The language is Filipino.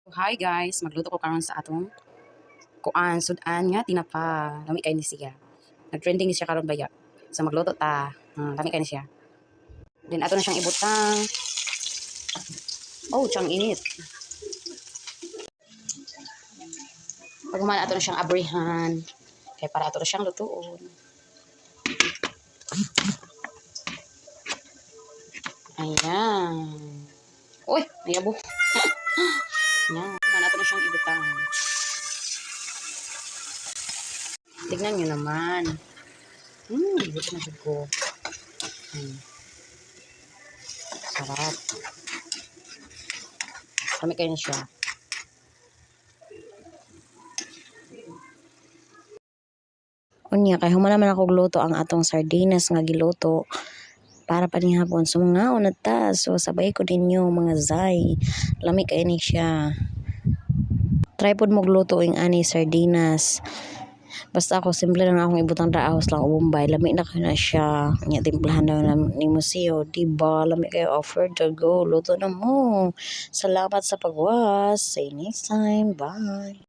Hi guys, magluto ko karon sa atong kuan sudan nga tinapa. Lami kay ni siya. Nag-trending ni siya karon baya. So magluto ta. Lami kay ni siya. Then ato na siyang ibutang. Oh, siyang init. Pag humana ato na siyang abrihan. Kay para ato na siyang lutuon. Ayan. Uy, nayabo. Yan. Humana ato na siyang ibutang. Tignan nyo naman. Ibutin na ko. Sarap. Kami kayo na siya. Unya, kay humana man ako gluto ang atong sardinas nga giluto para panihapon. So mga unata. So sabay ko ninyo mga zay. Lami kayo ni siya. Try pod mo gluto ing ani sardinas. Basta ako simple lang akong ibutang raahos lang ubumbay. Lami na kayo na siya. Nya timplahan na ni Museo. Diba? Lami kayo offer to go. Luto na mo. Salamat sa pagwas. See you next time. Bye.